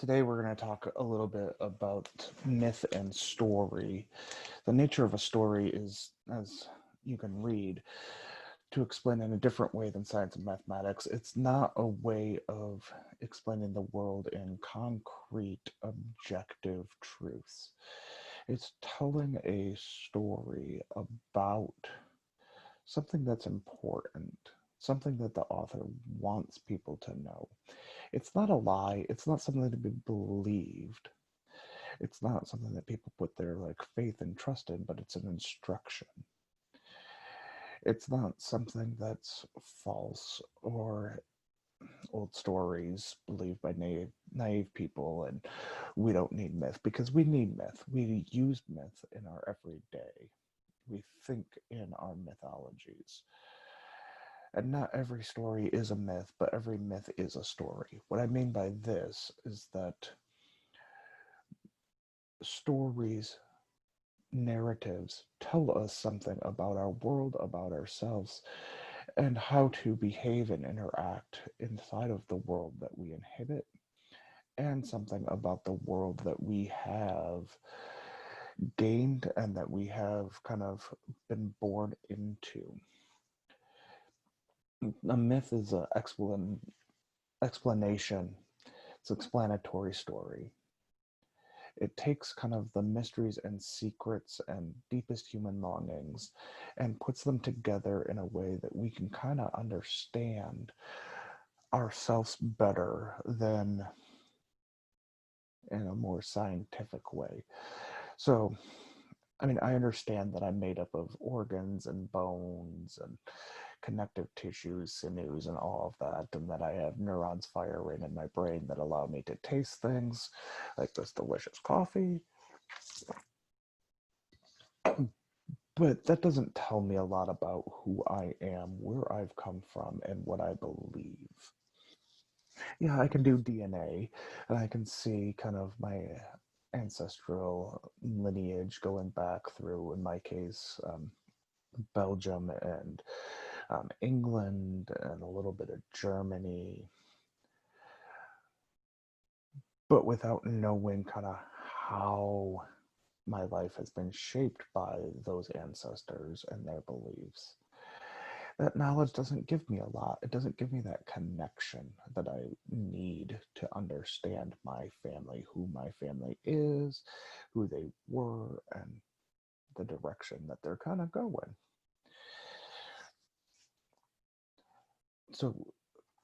Today we're going to talk a little bit about myth and story. The nature of a story is, as you can read, to explain in a different way than science and mathematics. It's not a way of explaining the world in concrete, objective truths. It's telling a story about something that's important, something that the author wants people to know. It's not a lie, it's not something to be believed. It's not something that people put their faith and trust in, but it's an instruction. It's not something that's false or old stories believed by naive people, and we don't need myth because we need myth. We use myth in our everyday. We think in our mythologies. And not every story is a myth, but every myth is a story. What I mean by this is that stories, narratives tell us something about our world, about ourselves, and how to behave and interact inside of the world that we inhabit, and something about the world that we have gained and that we have kind of been born into. A myth is an explanation, it's an explanatory story. It takes kind of the mysteries and secrets and deepest human longings and puts them together in a way that we can kind of understand ourselves better than in a more scientific way. So, I mean, I understand that I'm made up of organs and bones and connective tissues, sinews, and all of that, and that I have neurons firing in my brain that allow me to taste things like this delicious coffee. But that doesn't tell me a lot about who I am, where I've come from, and what I believe. Yeah, I can do DNA, and I can see kind of my ancestral lineage going back through, in my case, Belgium and England, and a little bit of Germany, but without knowing kind of how my life has been shaped by those ancestors and their beliefs. That knowledge doesn't give me a lot. It doesn't give me that connection that I need to understand my family, who my family is, who they were, and the direction that they're kind of going. So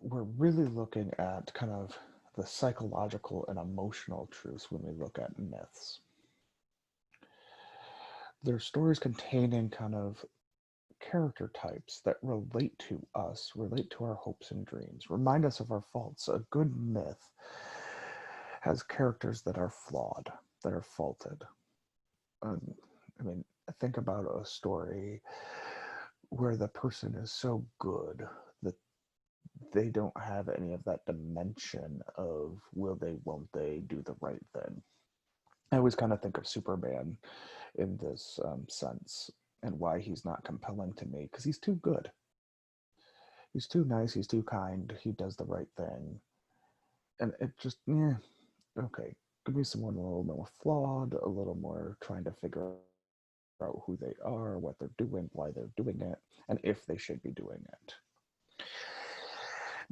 we're really looking at kind of the psychological and emotional truths when we look at myths. They're stories containing kind of character types that relate to us, relate to our hopes and dreams, remind us of our faults. A good myth has characters that are flawed, that are faulted. Um, I mean, think about a story where the person is so good that they don't have any of that dimension of will they, won't they do the right thing. I always kind of think of Superman in this sense and why he's not compelling to me because he's too good. He's too nice, he's too kind, he does the right thing. And it just, yeah, okay. Give me someone a little more flawed, a little more trying to figure out who they are, what they're doing, why they're doing it, and if they should be doing it.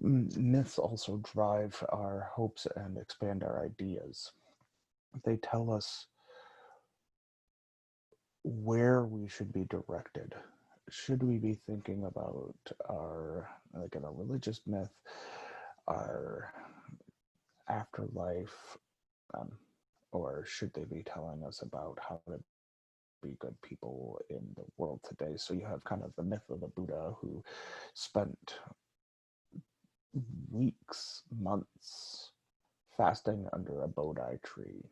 Myths also drive our hopes and expand our ideas. They tell us where we should be directed. Should we be thinking about our, like in a religious myth, our afterlife, um, or should they be telling us about how to be good people in the world today? So you have kind of the myth of the Buddha who spent weeks, months fasting under a Bodhi tree.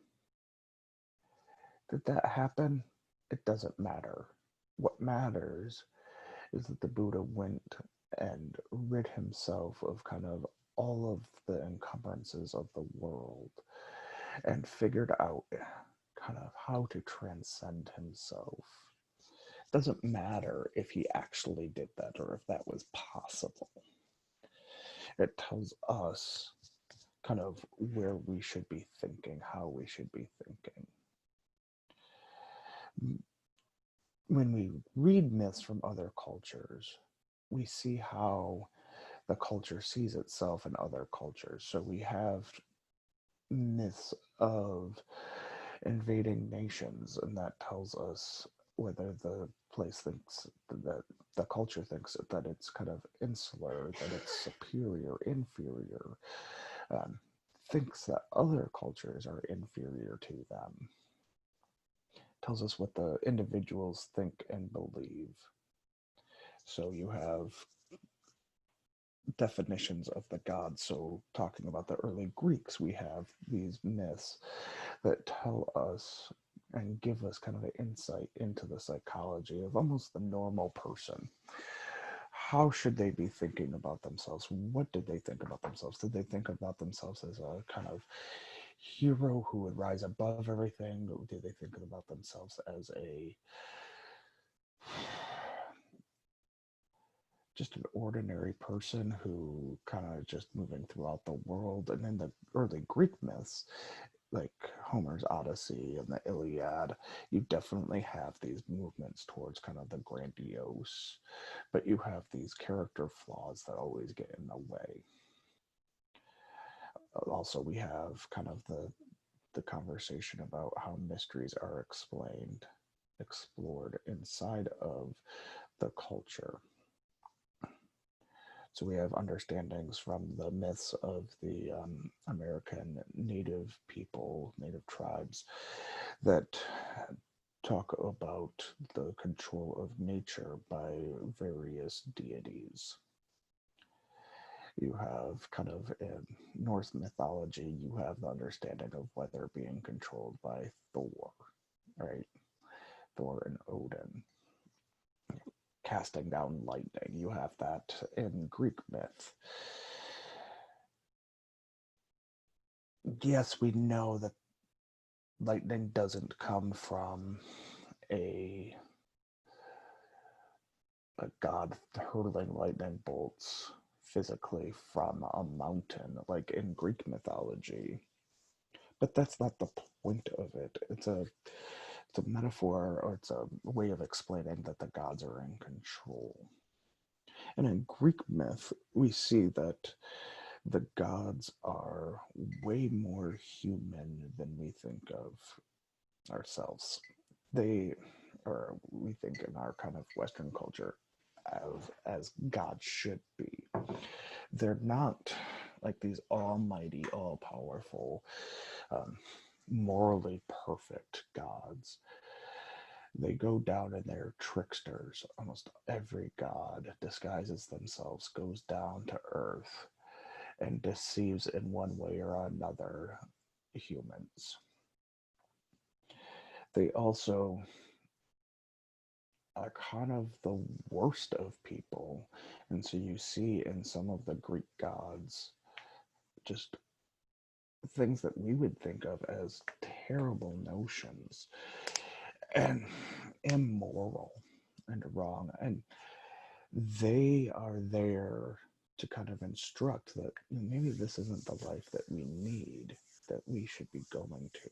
Did that happen? It doesn't matter. What matters is that the Buddha went and rid himself of kind of all of the encumbrances of the world and figured out kind of how to transcend himself. It doesn't matter if he actually did that or if that was possible. It tells us kind of where we should be thinking, how we should be thinking. When we read myths from other cultures, we see how the culture sees itself in other cultures. So we have myths of invading nations, and that tells us whether the place thinks that the culture thinks that it's kind of insular, that it's superior, inferior, thinks that other cultures are inferior to them. Tells us what the individuals think and believe. So you have definitions of the gods. So, talking about the early Greeks, we have these myths that tell us and give us kind of an insight into the psychology of almost the normal person. How should they be thinking about themselves? What did they think about themselves? Did they think about themselves as a kind of hero who would rise above everything? Or did they think about themselves as a just an ordinary person who kind of just moving throughout the world? And in the early Greek myths, like Homer's Odyssey and the Iliad, you definitely have these movements towards kind of the grandiose, but you have these character flaws that always get in the way. Also, we have kind of the conversation about how mysteries are explored inside of the culture. So we have understandings from the myths of the American native people, native tribes, that talk about the control of nature by various deities. You have kind of in Norse mythology, you have the understanding of weather being controlled by Thor, right? Thor and Odin casting down lightning. You have that in Greek myth. Yes, we know that lightning doesn't come from a a god hurling lightning bolts physically from a mountain like in Greek mythology. But that's not the point of it. It's a metaphor, or it's a way of explaining that the gods are in control. And in Greek myth, we see that the gods are way more human than we think of ourselves. They, or we think in our kind of Western culture, as gods should be. They're not like these almighty, all powerful, morally perfect gods. They go down and they're tricksters. Almost every god disguises themselves, goes down to earth, and deceives in one way or another humans. They also are kind of the worst of people. And so you see in some of the Greek gods just things that we would think of as terrible notions and immoral and wrong. And they are there to kind of instruct that maybe this isn't the life that we need, that we should be going to.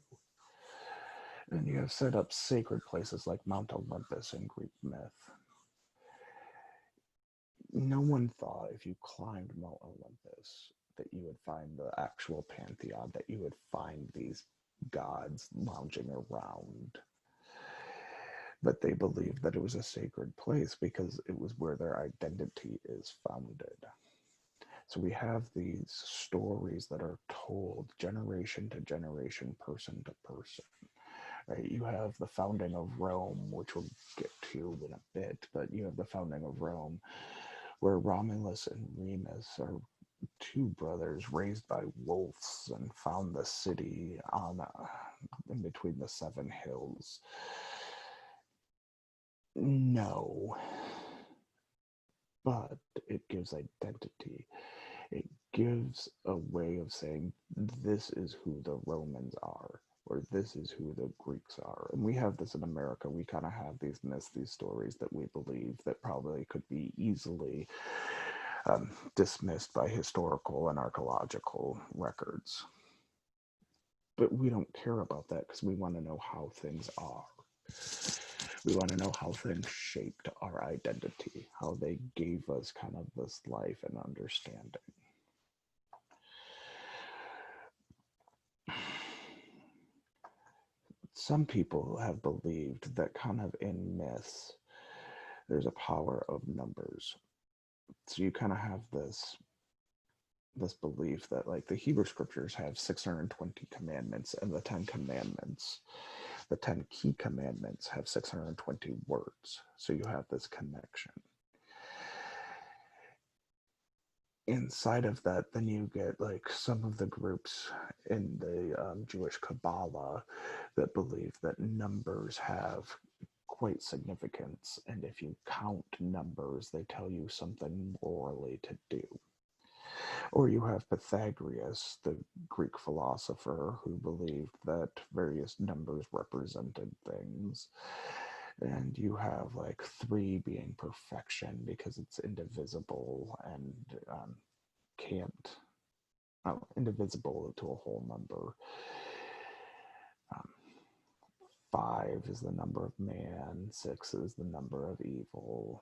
And you have set up sacred places like Mount Olympus in Greek myth. No one thought if you climbed Mount Olympus that you would find the actual pantheon, that you would find these gods lounging around. But they believed that it was a sacred place because it was where their identity is founded. So we have these stories that are told generation to generation, person to person. Right? You have the founding of Rome, which we'll get to in a bit, but you have the founding of Rome, where Romulus and Remus are two brothers raised by wolves and found the city on in between the seven hills. No, but it gives identity. It gives a way of saying this is who the Romans are, or this is who the Greeks are. And we have this in America. We kind of have these myths, these stories that we believe that probably could be easily dismissed by historical and archaeological records. But we don't care about that because we want to know how things are. We want to know how things shaped our identity, how they gave us kind of this life and understanding. Some people have believed that kind of in myths, there's a power of numbers. So you kind of have this belief that like the Hebrew scriptures have 620 commandments, and the 10 commandments, the 10 key commandments have 620 words. So you have this connection. Inside of that, then you get like some of the groups in the Jewish Kabbalah that believe that numbers have quite significance, and if you count numbers, they tell you something morally to do. Or you have Pythagoras, the Greek philosopher, who believed that various numbers represented things. And you have like 3 being perfection because it's indivisible and can't, indivisible to a whole number. 5 is the number of man, 6 is the number of evil.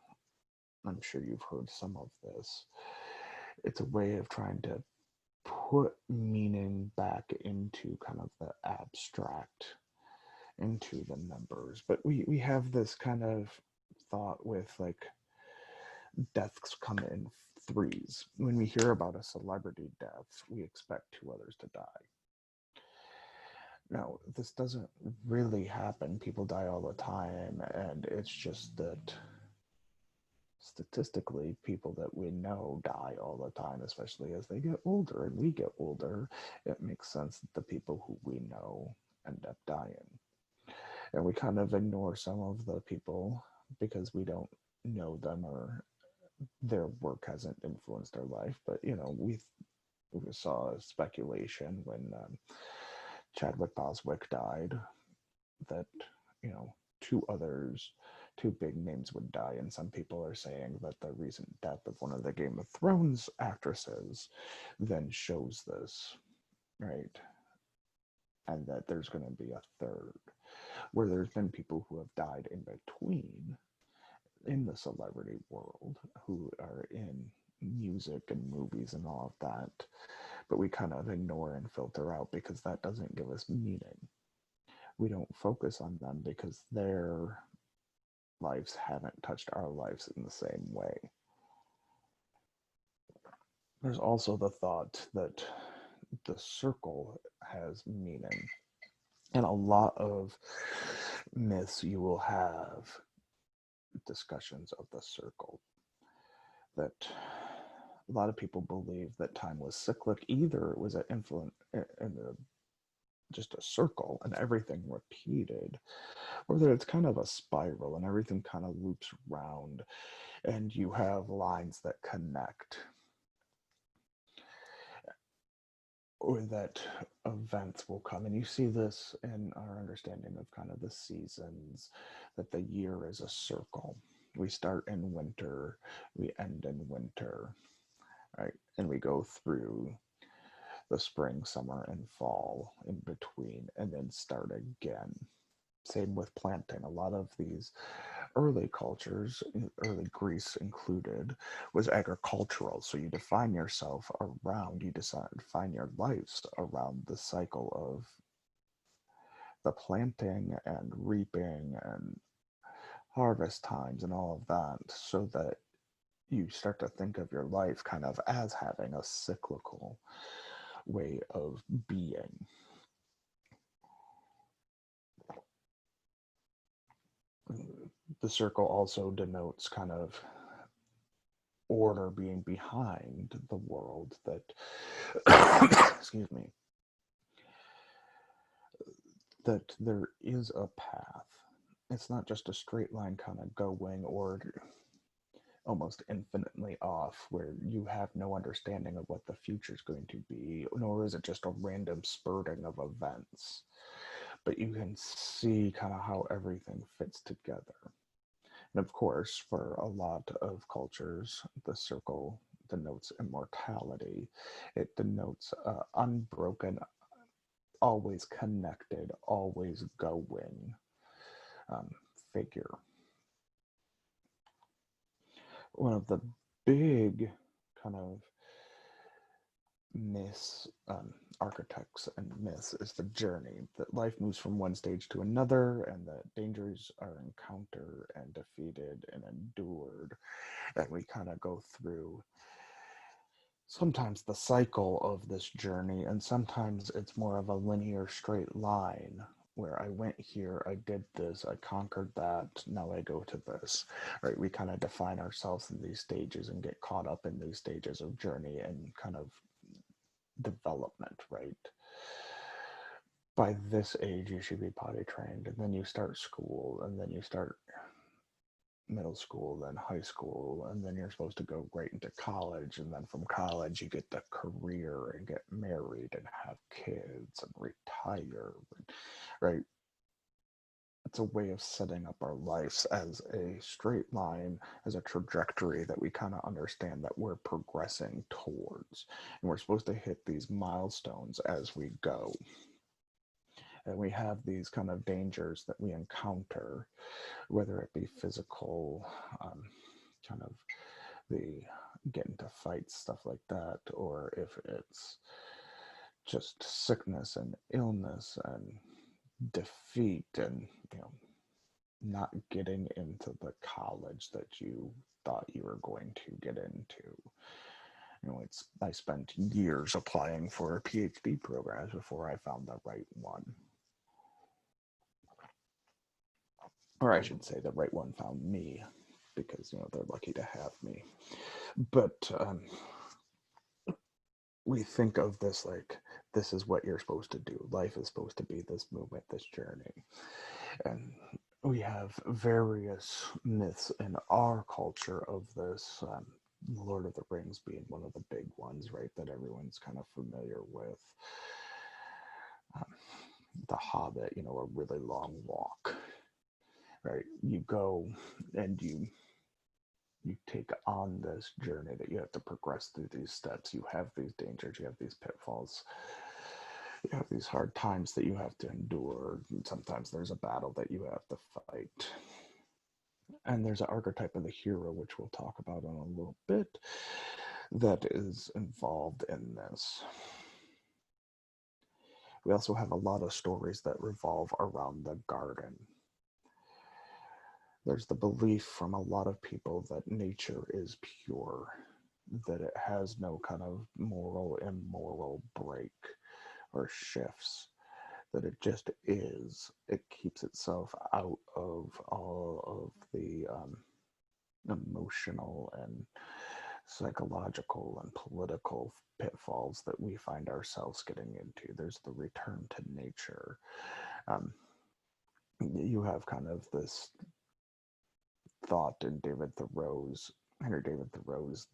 I'm sure you've heard some of this. It's a way of trying to put meaning back into kind of the abstract, into the numbers. But we have this kind of thought with like deaths come in 3s. When we hear about a celebrity death, we expect 2 others to die. No, this doesn't really happen. People die all the time, and it's just that statistically, people that we know die all the time, especially as they get older and we get older. It makes sense that the people who we know end up dying. And we kind of ignore some of the people because we don't know them or their work hasn't influenced our life. But, you know, we saw speculation when Chadwick Boswick died that, you know, 2 others, 2 big names would die, and some people are saying that the recent death of one of the Game of Thrones actresses then shows this, right? And that there's going to be a 3rd, where there's been people who have died in between in the celebrity world who are in music and movies and all of that, but we kind of ignore and filter out because that doesn't give us meaning. We don't focus on them because their lives haven't touched our lives in the same way. There's also the thought that the circle has meaning. In a lot of myths, you will have discussions of the circle. That a lot of people believe that time was cyclic. Either it was an influence in just a circle and everything repeated, or that it's kind of a spiral and everything kind of loops around and you have lines that connect, or that events will come. And you see this in our understanding of kind of the seasons, that the year is a circle. We start in winter, we end in winter, right? And we go through the spring, summer, and fall in between, and then start again. Same with planting. A lot of these early cultures, early Greece included, was agricultural. So you define yourself around, you define your lives around the cycle of the planting and reaping and harvest times and all of that, so that you start to think of your life kind of as having a cyclical way of being. The circle also denotes kind of order being behind the world, that excuse me, that there is a path. It's not just a straight line kind of going or almost infinitely off where you have no understanding of what the future is going to be, nor is it just a random spurting of events, but you can see kind of how everything fits together. And of course, for a lot of cultures, the circle denotes immortality. It denotes unbroken, always connected, always going um, figure. One of the big kind of myths, architects and myths is the journey, that life moves from one stage to another and that dangers are encountered and defeated and endured. And we kind of go through sometimes the cycle of this journey, and sometimes it's more of a linear straight line where I went here, I did this, I conquered that, now I go to this, right? We kind of define ourselves in these stages and get caught up in these stages of journey and kind of development, right? By this age, you should be potty trained, and then you start school, and then you start middle school, then high school, and then you're supposed to go right into college, and then from college you get the career and get married and have kids and retire, right? It's a way of setting up our lives as a straight line, as a trajectory that we kind of understand that we're progressing towards, and we're supposed to hit these milestones as we go. And we have these kind of dangers that we encounter, whether it be physical, kind of the get into fights, stuff like that, or if it's just sickness and illness and defeat and, not getting into the college that you thought you were going to get into. I spent years applying for PhD programs before I found the right one. Or I should say the right one found me, because they're lucky to have me. But we think of this like this is what you're supposed to do. Life is supposed to be this movement, this journey. And we have various myths in our culture of this, Lord of the Rings being one of the big ones, right, that everyone's kind of familiar with. The Hobbit, a really long walk, right? You go and you take on this journey that you have to progress through these steps. You have these dangers, you have these pitfalls, you have these hard times that you have to endure. Sometimes there's a battle that you have to fight. And there's an archetype of the hero, which we'll talk about in a little bit, that is involved in this. We also have a lot of stories that revolve around the garden. There's the belief from a lot of people that nature is pure, that it has no kind of moral, immoral break or shifts, that it just is. It keeps itself out of all of the emotional and psychological and political pitfalls that we find ourselves getting into. There's the return to nature. You have kind of this thought in Henry David Thoreau's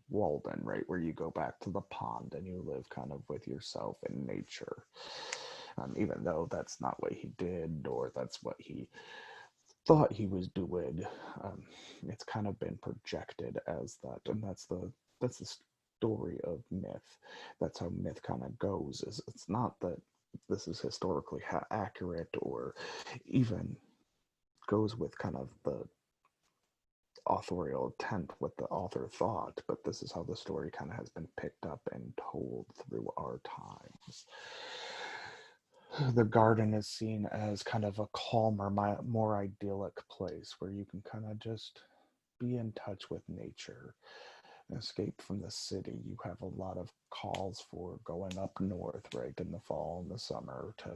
Walden, right, where you go back to the pond and you live kind of with yourself in nature. Even though that's not what he did, or that's what he thought he was doing, it's kind of been projected as that, and that's the story of myth. That's how myth kind of goes. Is it's not that this is historically accurate or even goes with kind of the authorial intent, what the author thought, but this is how the story kind of has been picked up and told through our times. The garden is seen as kind of a calmer, more idyllic place where you can kind of just be in touch with nature, escape from the city. You have a lot of calls for going up north, right, in the fall and the summer, to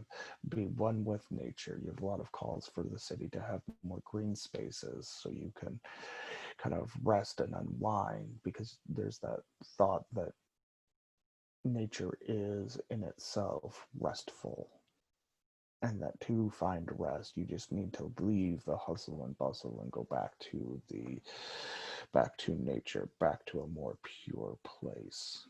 be one with nature. You have a lot of calls for the city to have more green spaces so you can kind of rest and unwind, because there's that thought that nature is in itself restful, and that to find rest you just need to leave the hustle and bustle and go back to nature, back to a more pure place.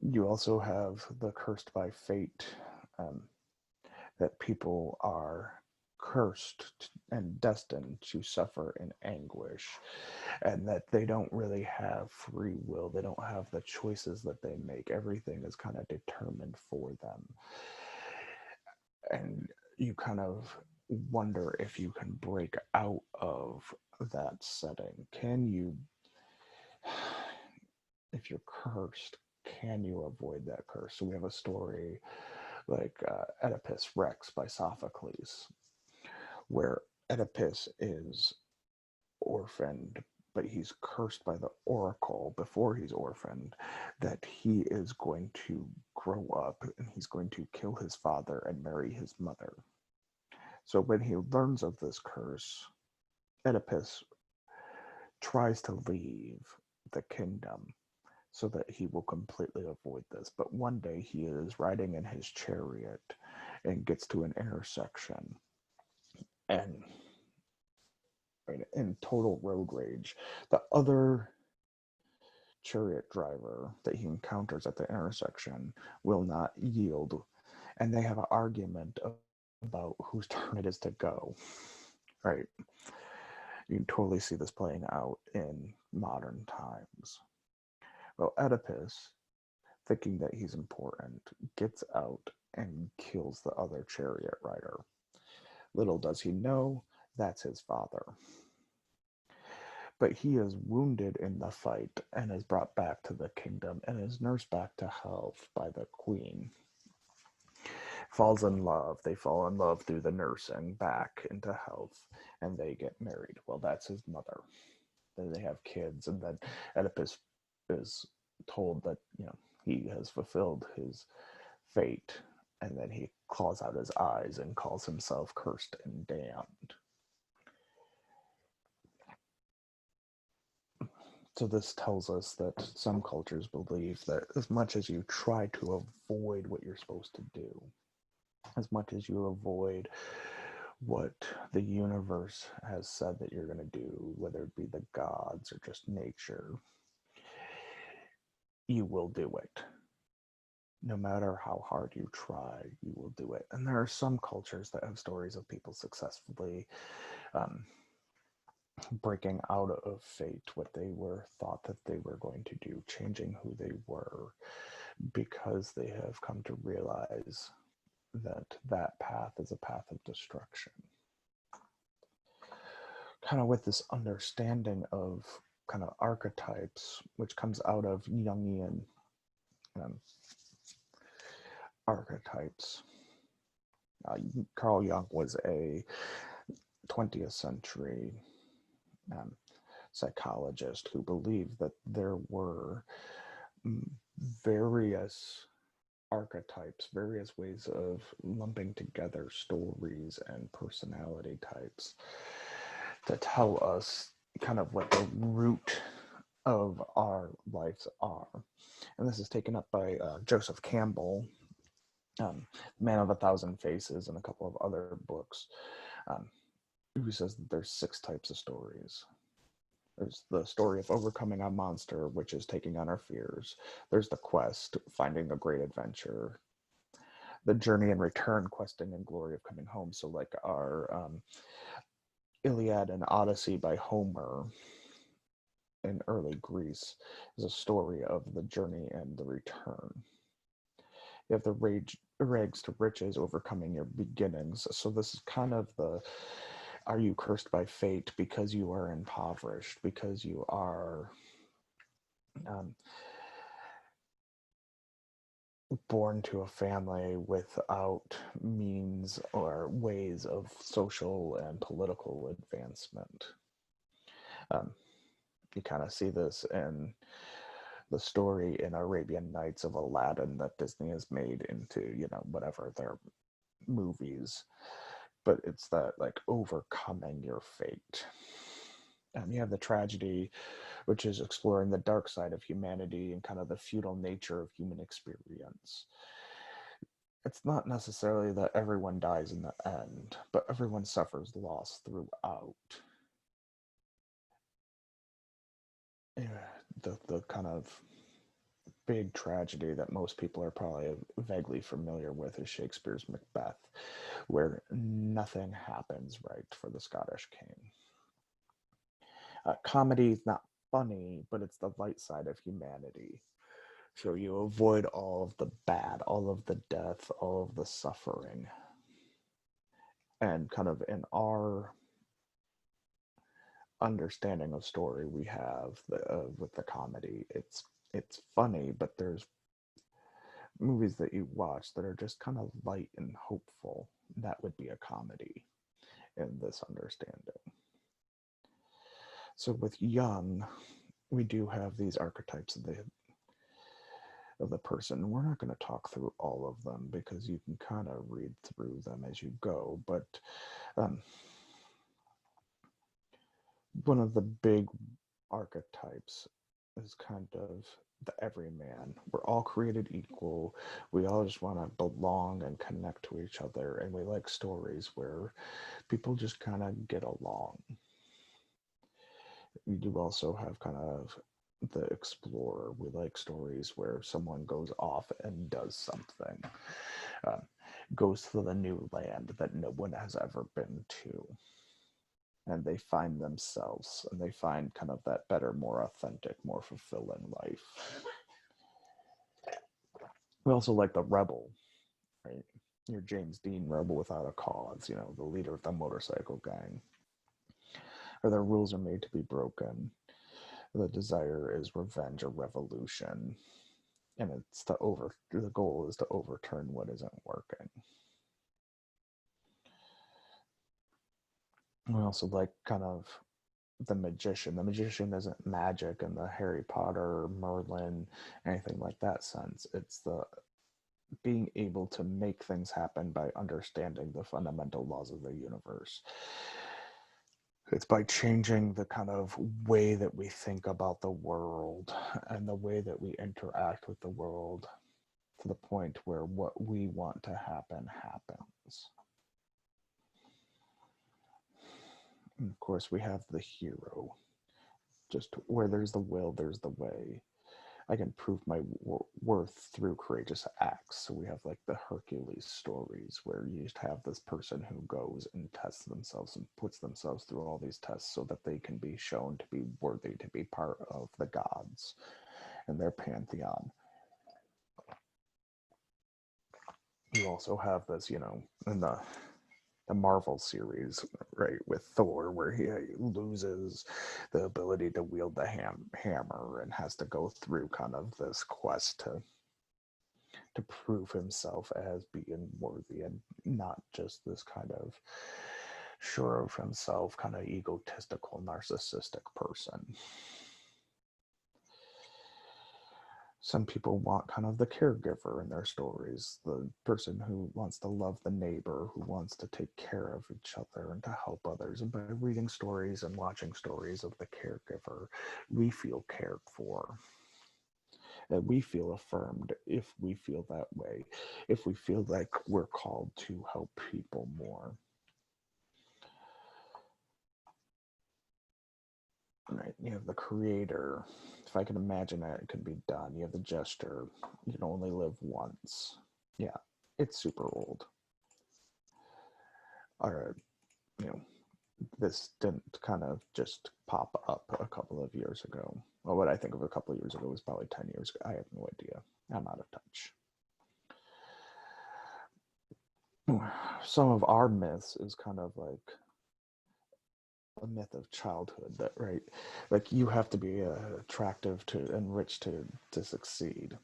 You also have the cursed by fate, that people are cursed and destined to suffer in anguish, and that they don't really have free will. They don't have the choices that they make. Everything is kind of determined for them. And you kind of wonder if you can break out of that setting. Can you, if you're cursed, can you avoid that curse? So we have a story like Oedipus Rex by Sophocles, where Oedipus is orphaned, but he's cursed by the oracle before he's orphaned that he is going to grow up and he's going to kill his father and marry his mother. So when he learns of this curse, Oedipus tries to leave the kingdom so that he will completely avoid this. But one day he is riding in his chariot and gets to an intersection, and in total road rage, the other chariot driver that he encounters at the intersection will not yield, and they have an argument about whose turn it is to go. Right? You can totally see this playing out in modern times. Well, Oedipus, thinking that he's important, gets out and kills the other chariot rider. Little does he know, that's his father. But he is wounded in the fight and is brought back to the kingdom and is nursed back to health by the queen. Falls in love. They fall in love through the nursing back into health, and they get married. Well, that's his mother. Then they have kids, and then Oedipus is told that he has fulfilled his fate, and then he claws out his eyes and calls himself cursed and damned. So this tells us that some cultures believe that as much as you try to avoid what you're supposed to do, as much as you avoid what the universe has said that you're going to do, whether it be the gods or just nature, you will do it. No matter how hard you try, you will do it. And there are some cultures that have stories of people successfully breaking out of fate, what they were thought that they were going to do, changing who they were, because they have come to realize that that path is a path of destruction. Kind of with this understanding of kind of archetypes, which comes out of Jungian archetypes. Carl Jung was a 20th century psychologist who believed that there were various archetypes, various ways of lumping together stories and personality types to tell us kind of what the root of our lives are. And this is taken up by Joseph Campbell, Man of a Thousand Faces, and a couple of other books, who says that there's 6 types of stories. There's the story of overcoming a monster, which is taking on our fears. There's the quest, finding a great adventure. The journey and return, questing and glory of coming home. So like our Iliad and Odyssey by Homer in early Greece is a story of the journey and the return. You have the rags to riches, overcoming your beginnings. So this is kind of the, are you cursed by fate because you are impoverished, because you are born to a family without means or ways of social and political advancement. You kind of see this in the story in Arabian Nights of Aladdin that Disney has made into, whatever their movies. But it's that like overcoming your fate. You have the tragedy, which is exploring the dark side of humanity and kind of the futile nature of human experience. It's not necessarily that everyone dies in the end, but everyone suffers loss throughout. The kind of big tragedy that most people are probably vaguely familiar with is Shakespeare's Macbeth, where nothing happens right for the Scottish king. Comedy is not funny, but it's the light side of humanity. So you avoid all of the bad, all of the death, all of the suffering. And kind of in our understanding of story, we have with the comedy, it's funny, but there's movies that you watch that are just kind of light and hopeful. That would be a comedy in this understanding. So with Jung, we do have these archetypes of the person. We're not going to talk through all of them because you can kind of read through them as you go, but one of the big archetypes is kind of the everyman. We're all created equal. We all just want to belong and connect to each other, and we like stories where people just kind of get along. We do also have kind of the explorer. We like stories where someone goes off and does something, goes to the new land that no one has ever been to, and they find themselves, and they find kind of that better, more authentic, more fulfilling life. We also like the rebel, right? Your James Dean rebel without a cause, the leader of the motorcycle gang, or their rules are made to be broken. The desire is revenge or revolution, and the goal is to overturn what isn't working. We also like kind of the magician. The magician isn't magic in the Harry Potter, Merlin, anything like that sense. It's the being able to make things happen by understanding the fundamental laws of the universe. It's by changing the kind of way that we think about the world and the way that we interact with the world to the point where what we want to happen happens. And of course, we have the hero. Just where there's the will, there's the way. I can prove my worth through courageous acts. So we have like the Hercules stories where you just have this person who goes and tests themselves and puts themselves through all these tests so that they can be shown to be worthy to be part of the gods and their pantheon. You also have this, in the Marvel series, right, with Thor, where he loses the ability to wield the hammer and has to go through kind of this quest to prove himself as being worthy and not just this kind of sure of himself, kind of egotistical, narcissistic person. Some people want kind of the caregiver in their stories, the person who wants to love the neighbor, who wants to take care of each other and to help others. And by reading stories and watching stories of the caregiver, we feel cared for. That we feel affirmed if we feel that way, if we feel like we're called to help people more. Right, you have the creator. If I can imagine it, it can be done. You have the jester. You can only live once. Yeah, it's super old. Or, this didn't kind of just pop up a couple of years ago. Well, what I think of a couple of years ago was probably 10 years ago. I have no idea. I'm out of touch. Some of our myths is kind of like a myth of childhood, that right, like you have to be attractive to and rich to succeed.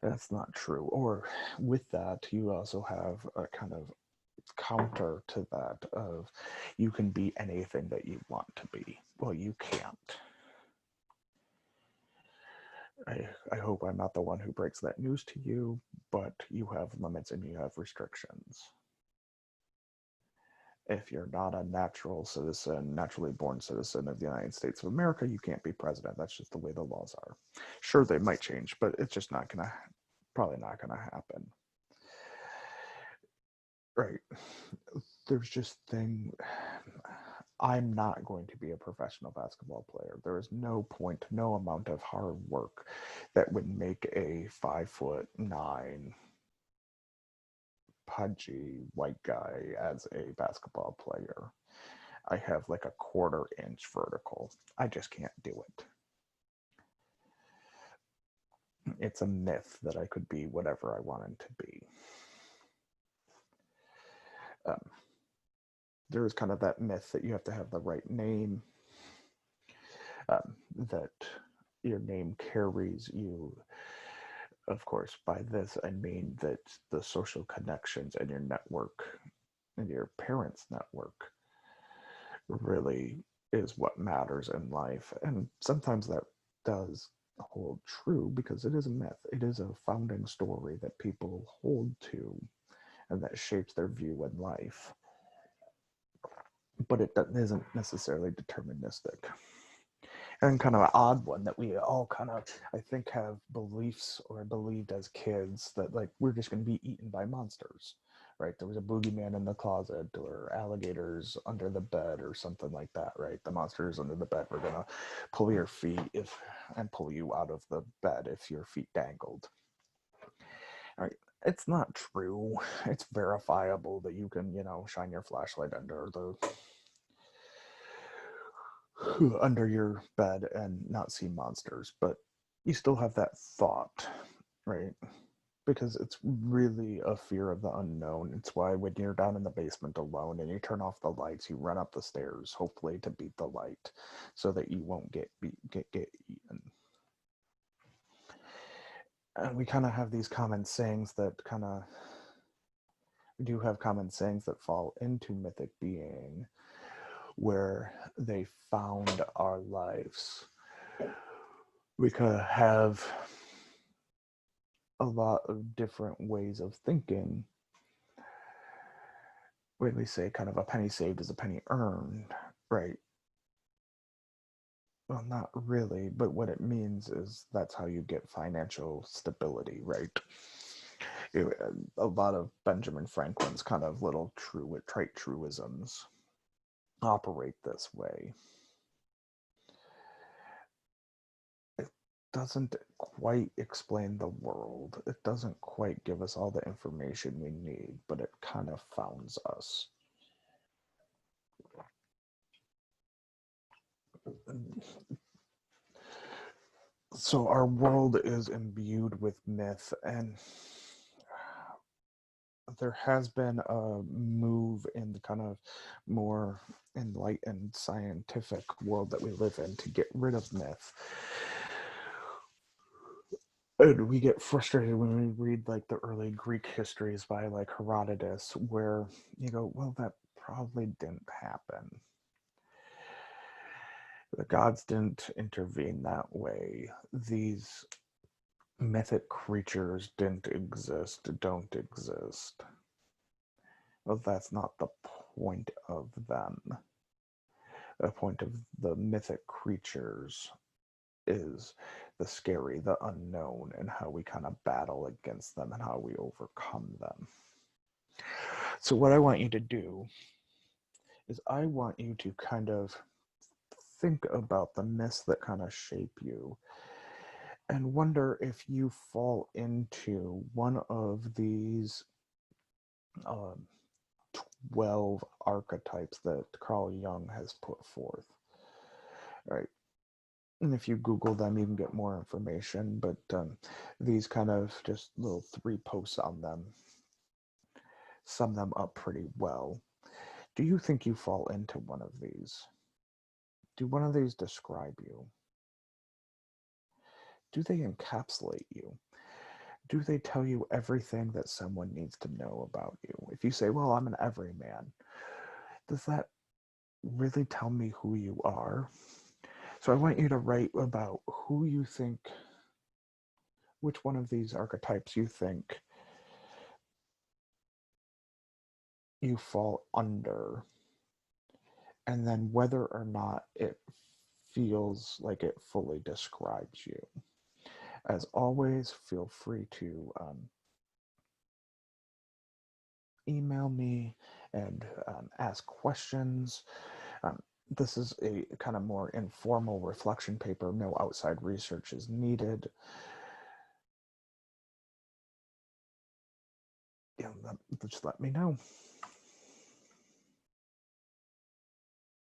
That's not true. Or with that, you also have a kind of counter to that of you can be anything that you want to be. Well, you can't. I hope I'm not the one who breaks that news to you, but you have limits and you have restrictions. If you're not a naturally born citizen of the United States of America, you can't be president. That's just the way the laws are. Sure, they might change, but it's just probably not gonna happen. Right. There's just I'm not going to be a professional basketball player. There is no point, no amount of hard work that would make a 5'9" pudgy white guy as a basketball player. I have like a 1/4 inch vertical. I just can't do it. It's a myth that I could be whatever I wanted to be. Um, there's kind of that myth that you have to have the right name, that your name carries you. Of course, by this I mean that the social connections and your network and your parents' network really is what matters in life. And sometimes that does hold true because it is a myth. It is a founding story that people hold to and that shapes their view in life. But it isn't necessarily deterministic. And kind of an odd one that we all kind of, I think, have beliefs or believed as kids that like we're just going to be eaten by monsters, right? There was a boogeyman in the closet or alligators under the bed or something like that, right? The monsters under the bed were going to pull your feet and pull you out of the bed if your feet dangled. All right. It's not true. It's verifiable that you can, shine your flashlight under your bed and not see monsters, but you still have that thought, right? Because it's really a fear of the unknown. It's why when you're down in the basement alone and you turn off the lights, you run up the stairs, hopefully to beat the light, so that you won't get eaten. And we kind of have these common sayings that we do have common sayings that fall into mythic being, where they found our lives. We could have a lot of different ways of thinking. When we say kind of a penny saved is a penny earned, right? Well, not really, but what it means is that's how you get financial stability, right? A lot of Benjamin Franklin's kind of little trite truisms operate this way. It doesn't quite explain the world. It doesn't quite give us all the information we need, but it kind of founds us. So our world is imbued with myth, and there has been a move in the kind of more enlightened scientific world that we live in to get rid of myth. And we get frustrated when we read like the early Greek histories by like Herodotus, where you go, well, that probably didn't happen. The gods didn't intervene that way. These mythic creatures didn't exist, don't exist. Well, that's not the point of them. The point of the mythic creatures is the scary, the unknown, and how we kind of battle against them and how we overcome them. So, what I want you to do is I want you to kind of think about the myths that kind of shape you and wonder if you fall into one of these 12 archetypes that Carl Jung has put forth. Right. And if you Google them, you can get more information, but these kind of just little 3 posts on them sum them up pretty well. Do you think you fall into one of these? Do one of these describe you? Do they encapsulate you? Do they tell you everything that someone needs to know about you? If you say, well, I'm an everyman, does that really tell me who you are? So I want you to write about who you think, which one of these archetypes you think you fall under, and then whether or not it feels like it fully describes you. As always, feel free to email me and ask questions. This is a kind of more informal reflection paper. No outside research is needed. Yeah, just let me know.